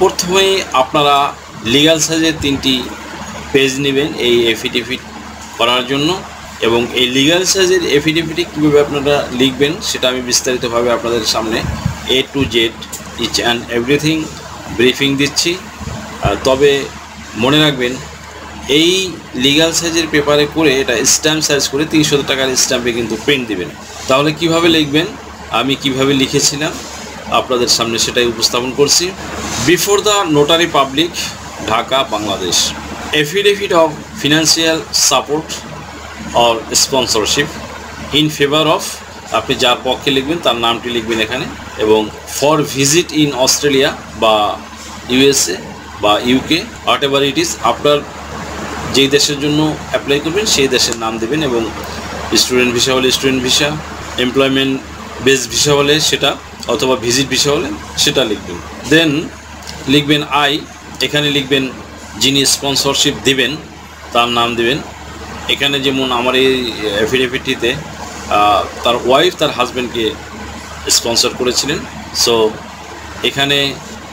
প্রথমেই আপনারা লিগ্যাল সাইজের 3টি পেজ নেবেন এই এফিডেভিট করার জন্য, এবং এই লিগ্যাল সাইজের এফিডেভিটে কীভাবে আপনারা লিখবেন সেটা আমি বিস্তারিতভাবে আপনাদের সামনে A to Z each and everything briefing দিচ্ছি। তবে মনে রাখবেন, এই লিগ্যাল সাইজের পেপারে করে এটা স্ট্যাম্প সাইজ করে 300 টাকার স্ট্যাম্পে কিন্তু প্রিন্ট দিবেন। তাহলে কিভাবে লিখবেন, আমি কিভাবে লিখেছিলাম আপনাদের সামনে সেটাই উপস্থাপন করছি। Before the notary public, Dhaka, Bangladesh. Affidavit of financial support or sponsorship in favour of, আপনি যার পক্ষে লিখবেন তার নামটি লিখবেন এখানে, এবং ফর ভিজিট ইন অস্ট্রেলিয়া বা USA বা UK, whatever it is, আপনার যেই দেশের জন্য অ্যাপ্লাই করবেন সেই দেশের নাম দেবেন, এবং স্টুডেন্ট ভিসা হলে student visa, employment base visa হলে সেটা, অথবা ভিজিট ভিসা হলে সেটা লিখবেন। দেন লিখবেন আই, এখানে লিখবেন যিনি স্পন্সরশিপ দিবেন তার নাম দিবেন। এখানে যেমন আমার এই অ্যাফিডেভিটটিতে তার ওয়াইফ তার হাজব্যান্ডকে স্পন্সর করেছিলেন, সো এখানে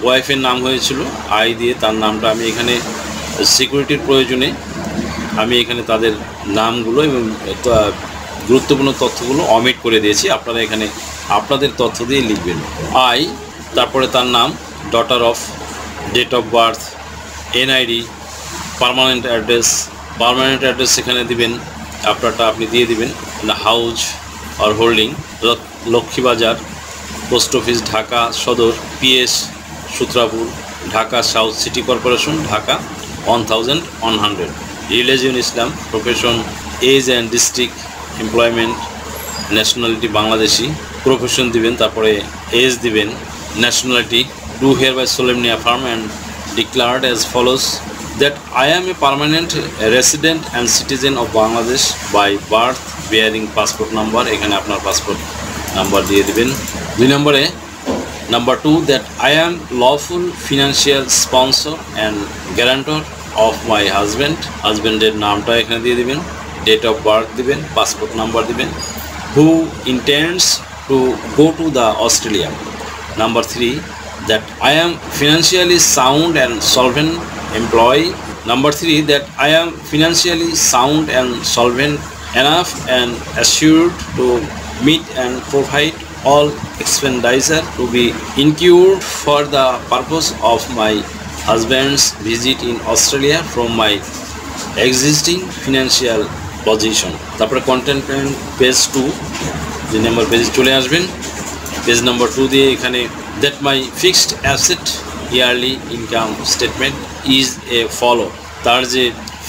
ওয়াইফের নাম হয়েছিল আই দিয়ে, তার নামটা আমি এখানে সিকিউরিটির প্রয়োজনে আমি এখানে তাদের নামগুলো এবং গুরুত্বপূর্ণ তথ্যগুলো অমিট করে দিয়েছি। আপনারা এখানে আপনাদের তথ্য দিয়ে লিখবেন আই, তারপরে তার নাম, daughter of, date of birth, NID, permanent address এখানে দিবেন, আপনারটা আপনি দিয়ে দিবেন। হাউস আর holding, Lakshmibazar, post office Dhaka Sadar, PS Sutrapur, Dhaka south city corporation, Dhaka 1100, religion Islam, profession, age and district, employment, nationality Bangladeshi, profession দিবেন, তারপরে এজ দিবেন, nationality, do hereby solemnly affirm and declared as follows that I am a permanent resident and citizen of Bangladesh by birth bearing passport number, এখানে আপনার passport number দিয়ে দিবেন। 2 নম্বরে, number 2, that I am lawful financial sponsor and guarantor of my হাজব্যান্ডের নামটা এখানে দিয়ে দিবেন, ডেট অফ বার্থ দিবেন, পাসপোর্ট নাম্বার দিবেন, who intends to go to the Australia. Number 3, that I am financially sound and solvent employee. Number 3, that I am financially sound and solvent enough and assured to meet and provide all expenditure to be incurred for the purpose of my husband's visit in Australia from my existing financial position. তারপরে content page 2, যে number পেজে চলে আসবেন, page number 2 দিয়ে এখানে that my fixed asset yearly income statement is a follow, তার যে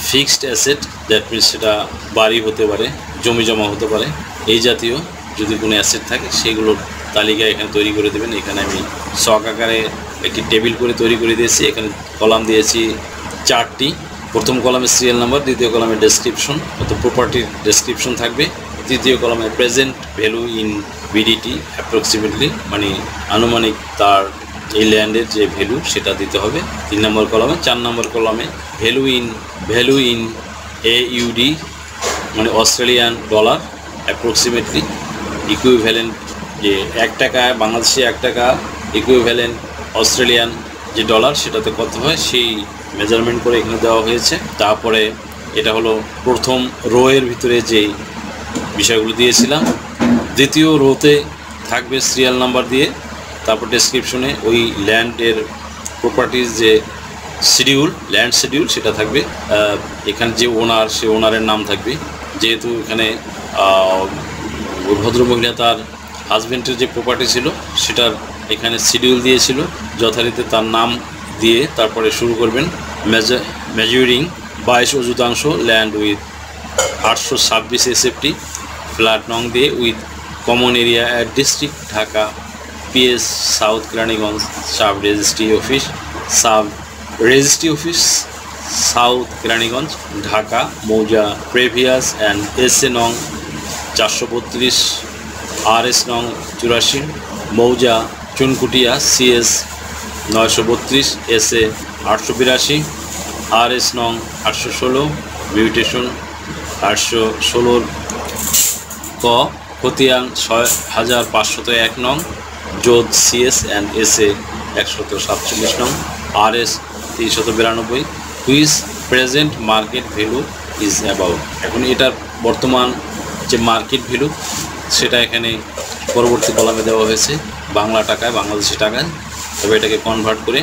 fixed asset, that means সেটা বাড়ি হতে পারে, জমি জমা হতে পারে, এই জাতীয় যদি কোনো অ্যাসেট থাকে সেগুলোর তালিকা এখানে তৈরি করে দেবেন। এখানে আমি শখ আকারে একটি টেবিল করে তৈরি করে দিয়েছি, এখানে কলাম দিয়েছি 4টি। প্রথম কলামে সিরিয়াল নাম্বার, দ্বিতীয় কলামে ডেসক্রিপশন অর্থাৎ প্রপার্টির ডেসক্রিপশন থাকবে, তৃতীয় কলামে present value in BDT approximately, মানে আনুমানিক তার এই ল্যান্ডের যে ভ্যালু সেটা দিতে হবে 3 নম্বর কলামে। 4 নম্বর কলামে ভ্যালু ইন AUD মানে অস্ট্রেলিয়ান ডলার অ্যাপ্রক্সিমেটলি, ইকুইভ্যালেন্ট যে 1 টাকা বাংলাদেশি 1 টাকা ইকুইভ্যালেন্ট অস্ট্রেলিয়ান যে ডলার সেটাতে কত হয় সেই মেজারমেন্ট করে এখানে দেওয়া হয়েছে। তারপরে এটা হলো প্রথম রোয়ের ভিতরে যেই বিষয়গুলো দিয়েছিলাম, দ্বিতীয় রোতে থাকবে সিরিয়াল নাম্বার দিয়ে, তারপর ডেসক্রিপশনে ওই ল্যান্ডের প্রপার্টিজ যে শিডিউল, ল্যান্ড শিডিউল সেটা থাকবে, এখানে যে ওনার সে ওনারের নাম থাকবে। যেহেতু এখানে ভদ্রমহিলা তার হাজব্যান্ডের যে প্রপার্টি ছিল সেটার এখানে শিডিউল দিয়েছিল, যথারীতি তার নাম দিয়ে তারপরে শুরু করবেন। মেজারিং 22 অযুতাংশ ল্যান্ড উইথ 826 SFT, ফ্ল্যাট নং দিয়ে with common area at district Dhaka, PS south Keraniganj sub registry office south Keraniganj Dhaka, মৌজা প্রেভিয়াস অ্যান্ড SA নং 432, RS নং 84, মৌজা চুনকুটিয়া CS 932, SA 882, RS নং 816, মিউটেশন 816 ক, খতিয়ান 6501 নং, জোদ CS অ্যান্ড SA 147 নং, RS 392, which present market value is about. এখন এটার বর্তমান যে মার্কেট ভ্যালু সেটা এখানে পরবর্তী কলামে দেওয়া হয়েছে বাংলা টাকায়, বাংলাদেশি টাকায়, তবে এটাকে কনভার্ট করে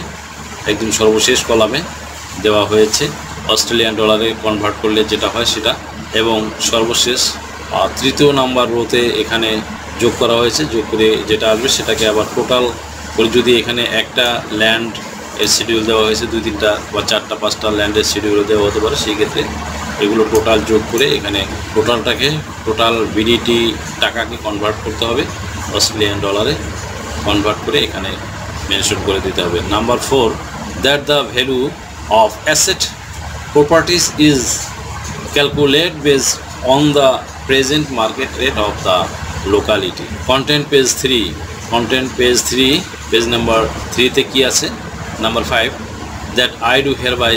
একদম সর্বশেষ কলামে দেওয়া হয়েছে অস্ট্রেলিয়ান ডলারে কনভার্ট করলে যেটা হয় সেটা, এবং সর্বশেষ তৃতীয় নাম্বার রোতে এখানে যোগ করা হয়েছে। যোগ করে যেটা আসবে সেটাকে আবার টোটাল করে, যদি এখানে একটা ল্যান্ড এর শিডিউল দেওয়া হয়েছে, 2-3টা বা 4-5টা ল্যান্ডের শিডিউল দেওয়া হতে পারে, সেই ক্ষেত্রে এগুলো টোটাল যোগ করে এখানে টোটাল বিডিটি টাকাকে কনভার্ট করতে হবে অস্ট্রেলিয়ান ডলারে, কনভার্ট করে এখানে মেনশন করে দিতে হবে। Number 4, that the value of asset properties is calculate based on the present market rate of the locality. Content page 3, page number 3তে কি আছে? Number 5, that I do hereby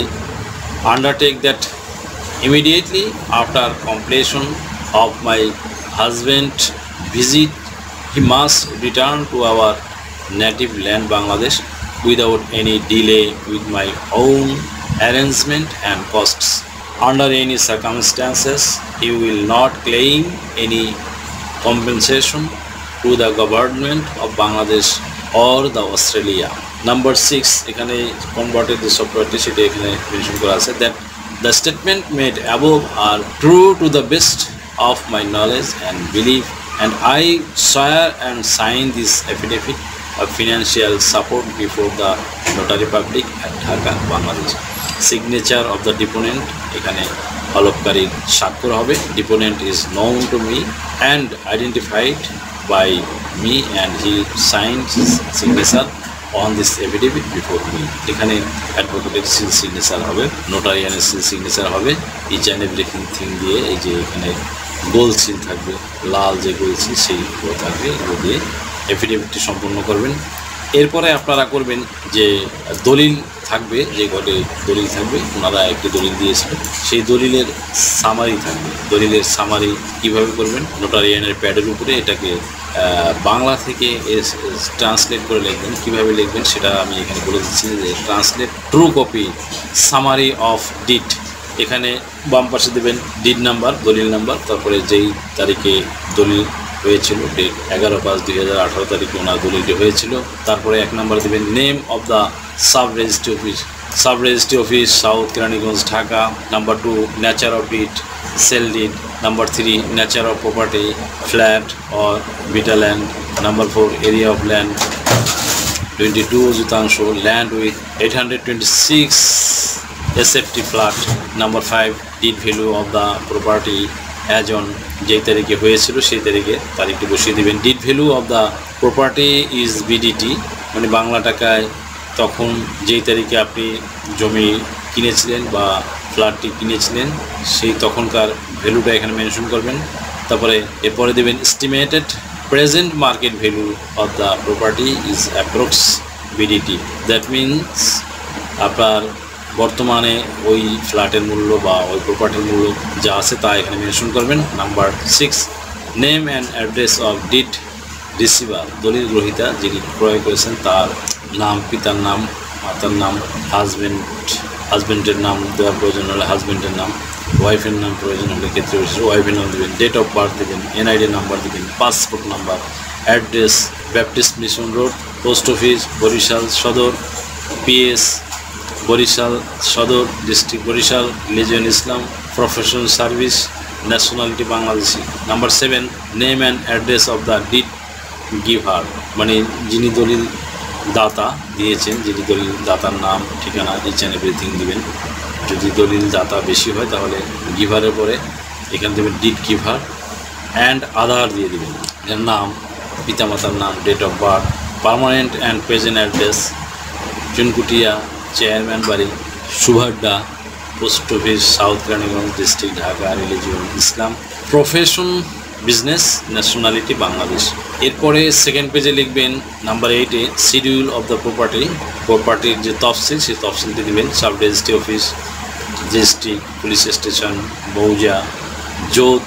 undertake that immediately after completion of my husband's visit he must return to our native land Bangladesh without any delay with my own arrangement and costs. Under any circumstances he will not claim any compensation to the government of Bangladesh or the Australia. Number 6, এখানে converted যে সফটওয়্যারটি সেটা এখানে mention করা আছে, that the statement made above are true to the best of my knowledge and belief, and I swear and sign this affidavit of financial support before the Notary Public at Dhaka, Bangladesh. Signature of the deponent, এখানে হলফকারীর স্বাক্ষর হবে। Deponent is known to me and identified by me and he signed his signature on this affidavit before me. এখানে অ্যাডভোকেটের seal signature হবে, নোটারিয়ানের seal signature হবে, each and everything দিয়ে এই যে এখানে গোল সিল থাকবে, লাল যে গোল সিল সেইগুলো থাকবে, এগুলো দিয়ে অ্যাফিডেভিটটি সম্পূর্ণ করবেন। এরপরে আপনারা করবেন যে দলিল থাকবে, যে ঘটে দলিল থাকবে, ওনারা একটি দলিল দিয়েছিল, সেই দলিলের সামারি থাকবে। দলিলের সামারি কীভাবে করবেন? নোটারিয়ানের প্যাডের উপরে এটাকে বাংলা থেকে ট্রান্সলেট করে লিখবেন। কীভাবে লিখবেন সেটা আমি এখানে বলে দিচ্ছি, যে translate true copy summary of deed, এখানে বাম পাশে দেবেন ডিড নাম্বার, দলিল নাম্বার, তারপরে যেই তারিখে দলিল হয়েছিল, ডেট 11/5/2018 তারিখে ওনার দলিলটি হয়েছিল। তারপরে 1 নাম্বার দেবেন name of the sub registry office south Keraniganj Dhaka. Number 2 nature of deed sale deed. Number 3 nature of property flat or বিটা land. Number 4 area of land 22 শতাংশ, land with 826 SFT flat. Number 5 deed value of the property as on, যেই তারিখে হয়েছিল সেই তারিখটি বসিয়ে দেবেন। Deed value of the property is BDT, মানে বাংলা টাকায় তখন যেই তারিখে আপনি জমি কিনেছিলেন বা ফ্ল্যাটটি কিনেছিলেন সেই তখনকার ভ্যালুটা এখানে মেনশন করবেন। তারপরে এরপরে দেবেন estimated present market value of the property is approx BDT, that means আপনার বর্তমানে ওই ফ্ল্যাটের মূল্য বা ওই প্রপার্টির মূল্য যা আছে তা এখানে মেনশন করবেন। Number 6 name and address of deed receiver, দলিল গ্রহীতা যিনি ক্রয় করেছেন তার নাম, পিতার নাম, মাতার নাম, হাজব্যান্ডের নাম দেওয়ার প্রয়োজন হলে হাজব্যান্ডের নাম, ওয়াইফের নাম প্রয়োজন হলে ক্ষেত্রে ওয়াইফের নাম দেবেন, ডেট অফ বার্থ দেবেন, এনআইডি নাম্বার দেবেন, passport number, address Baptist mission road, post office Barishal Sadar, PS Barishal Sadar, district Barishal, religion Islam, profession service, nationality Bangladeshi. Number 7 name and address of the deed giver, মানে যিনি দলিল দাতা দিয়েছেন, যিনি দলিল দাতার নাম, ঠিকানা, ইচ অ্যান্ড এভরিথিং দেবেন। যদি দলিল দাতা বেশি হয় তাহলে গিভারের পরে এখানে দেবেন ডিট গিভার অ্যান্ড আধার দিয়ে দেবেন, এর নাম, পিতামাতার নাম, date of birth, permanent and present address Chunkutia, chairman বাড়ি, Subhadda, post office south Keraniganj, district Dhaka, religion Islam, profession business, nationality Bangladesh. এরপরে সেকেন্ড পেজে লিখবেন নাম্বার 8-এ শিডিউল অফ দ্য প্রপার্টির যে তফসিল সেই তফসিলটি দেবেন। Sub registry office, district police station, বৌজা, জোত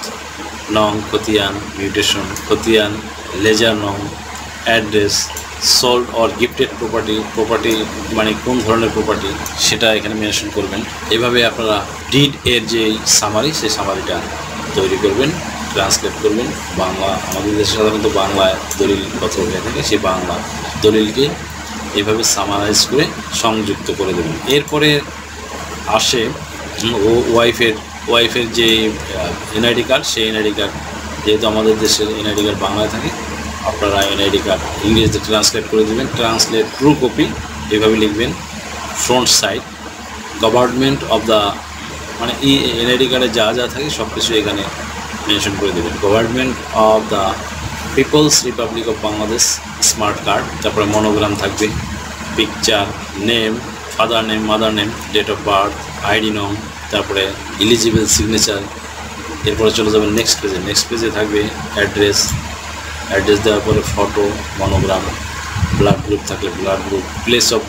নং খতিয়ান, মিউটেশন খতিয়ান, লেজার নং, address, sold or gifted property মানে কোন ধরনের প্রপার্টি সেটা এখানে মেনশন করবেন। এভাবে আপনারা ডিড এর যে সামারি সেই সামারিটা তৈরি করবেন, ট্রান্সলেট করবেন বাংলা। আমাদের দেশে সাধারণত বাংলায় দলিল কথা হয়ে থাকে, সেই বাংলা দলিলকে এভাবে সামারাইজ করে সংযুক্ত করে দেবেন। এরপরে আসে ওয়াইফের যে এনআইডি কার্ড, সেই এনআইডি কার্ড যেহেতু আমাদের দেশের এনআইডি কার্ড বাংলায় থাকে, আপনারা এনআইডি কার্ড ইংরেজিতে ট্রান্সলেট করে দেবেন। ট্রান্সলেট ট্রু কপি এভাবে লিখবেন। Front side government of the মানে এই এনআইডি কার্ডে যা যা থাকে সব কিছু এখানে মেনশন করে দেবেন। Government of the people's republic of Bangladesh smart card, তারপরে মনোগ্রাম থাকবে, picture, name, father name, mother name, date of birth, ID নং, তারপরে এলিজিবল সিগনেচার। এরপরে চলে যাবেন নেক্সট পেজে থাকবে অ্যাড্রেস দেওয়ার পরে ফটো, মনোগ্রাম, ব্লাড গ্রুপ থাকলে blood group, place of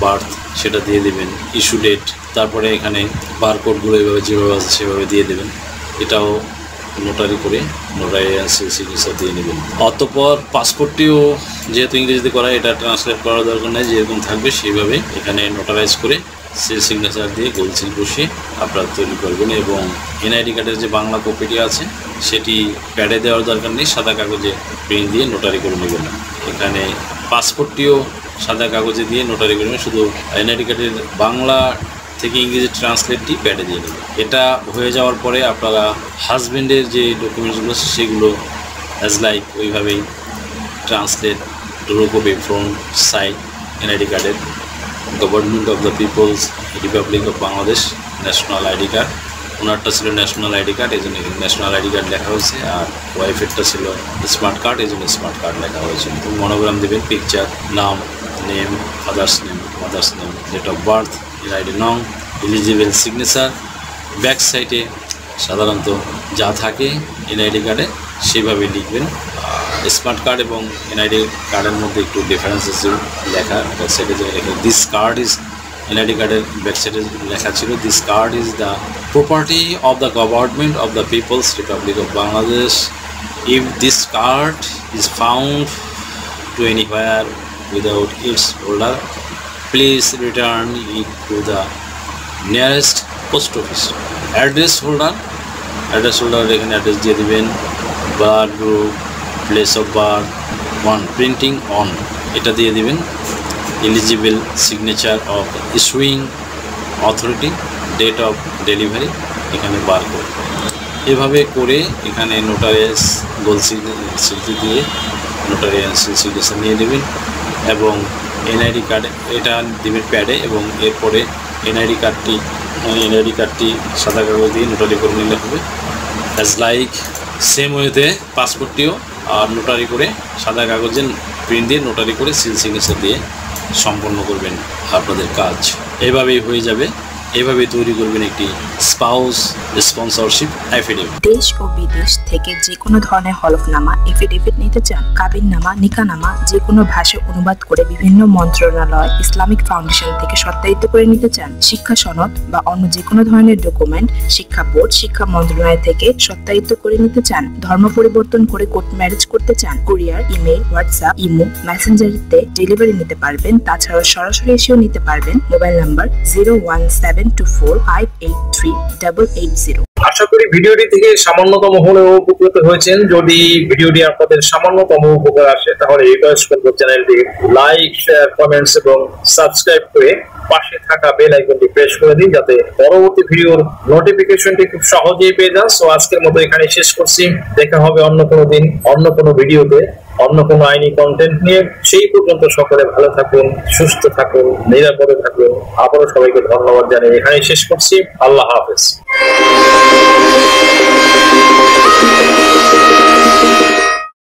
birth সেটা দিয়ে দেবেন, ইস্যু ডেট, তারপরে এখানে বারকোডগুলো এভাবে যেভাবে আছে সেভাবে দিয়ে দেবেন। এটাও নোটারি করে নোটারি সিগনেচার দিয়ে নেবেন। অতঃপর পাসপোর্টটিও যেহেতু ইংরেজিতে করা, এটা ট্রান্সলেট করার দরকার নেই, যেরকম থাকবে সেইভাবে এখানে নোটারাইজ করে সিগনেচার দিয়ে গোল সিল বসিয়ে আপনারা তৈরি করবেন। এবং এনআইডি কার্ডের যে বাংলা কপিটি আছে সেটি প্যাডে দেওয়ার দরকার নেই, সাদা কাগজে প্রিন্ট দিয়ে নোটারি করে নেবেন। এখানে পাসপোর্টটিও সাদা কাগজে দিয়ে নোটারি করবেন, শুধু এনআইডি কার্ডের বাংলা থেকে ইংরেজি ট্রান্সলেটটি প্যাডে দিয়ে নেবেন। এটা হয়ে যাওয়ার পরে আপনারা হাজব্যান্ডের যে ডকুমেন্টসগুলো সেগুলো অ্যাজ লাইক ওইভাবেই translate true copy front side NID কার্ডের, government of the people's republic of Bangladesh national ID card, ওনারটা ছিল ন্যাশনাল আইডি কার্ড, এই জন্য ন্যাশনাল আইডি কার্ড লেখা হয়েছে, আর ওয়াইফেরটা ছিল স্মার্ট কার্ড, এই জন্য স্মার্ট কার্ড লেখা হয়েছে। তো মনোগ্রাম দেবেন, পিকচার, নাম, name, father's name, mother's name, date of birth, NID নং, এলিজিবল সিগনেচার। ব্যাক সাইডে সাধারণত যা থাকে এনআইডি কার্ডে সেইভাবে লিখবেন। স্মার্ট কার্ড এবং এনআইডি কার্ডের মধ্যে একটু ডিফারেন্স আছে লেখা। ব্যাক সাইডে যে লেখা দিস কার্ড ইজ, এনআইডি কার্ডের ব্যাক সাইডে লেখা ছিল this card is the property of the government of the people's republic of Bangladesh. If this card is found to anywhere without its holder, please return it to the nearest post office. Address holder এখানে address দিয়ে দিবেন, blood group, place of birth, printing on এটা দিয়ে দিবেন, eligible signature of issuing authority, date of delivery এখানে barcode. এভাবে করে এখানে নোটারিয়াস গোল সিল দিয়ে নোটারিয়াস সিগনেচার নিয়ে নেবেন এবং এনআইডি কার্ড এটা দেবেন প্যাডে। এবং এরপরে এনআইডি কার্ডটি সাদা কাগজ দিয়ে নোটারি করে নিলে হবে। অ্যাজ লাইক সেম ওয়েতে পাসপোর্টটিও আর নোটারি করে সাদা কাগজে প্রিন্ট দিয়ে নোটারি করে সিল সিগনেচার দিয়ে সম্পন্ন করবেন আপনাদের কাজ। এভাবেই হয়ে যাবে। এভাবেই তৈরি করবেন একটি স্পাউস স্পন্সরশিপ এফিডেভিট। দেশ ও বিদেশ থেকে যে কোনো ধরনের হলফনামা এফিডেভিট নিতে চান, কাবিননামা, নিকানামা যে কোনো ভাষায় অনুবাদ করে বিভিন্ন মন্ত্রণালয়, ইসলামিক ফাউন্ডেশন থেকে সত্যায়িত করে নিতে চান, শিক্ষা সনদ বা অন্য যে কোনো ধরনের ডকুমেন্ট শিক্ষা বোর্ড, শিক্ষা মন্ত্রণালয় থেকে সত্যায়িত করে নিতে চান, ধর্ম পরিবর্তন করে কোর্ট ম্যারেজ করতে চান, কুরিয়ার, ইমেল, হোয়াটসঅ্যাপ, ইমো, মেসেঞ্জারিতে ডেলিভারি নিতে পারবেন। তাছাড়াও সরাসরি এসেও নিতে পারবেন। Mobile number 01724583880। আশা করি ভিডিওটি থেকে সামান্যতম হলেও উপকৃত হয়েছেন। যদি ভিডিওটি আপনাদের সামান্যতম উপকার আসে তাহলে রিকোয়েস্ট করব চ্যানেলটি লাইক, শেয়ার, কমেন্টস এবং সাবস্ক্রাইব করে পাশে থাকা বেল আইকনটি প্রেস করে দিন, যাতে পরবর্তী ভিডিওর নোটিফিকেশনটি খুব সহজেই পেয়ে যান। সো আজকের মতো এখানে শেষ করছি। দেখা হবে অন্য কোনো দিন, অন্য কোনো ভিডিওতে, অন্য কোনো আইনি কন্টেন্ট নিয়ে। সেই পর্যন্ত সকলে ভালো থাকুন, সুস্থ থাকুন, নিরাপদে থাকুন। আবারও সবাইকে ধন্যবাদ জানিয়ে এখানে শেষ করছি। আল্লাহ হাফেজ।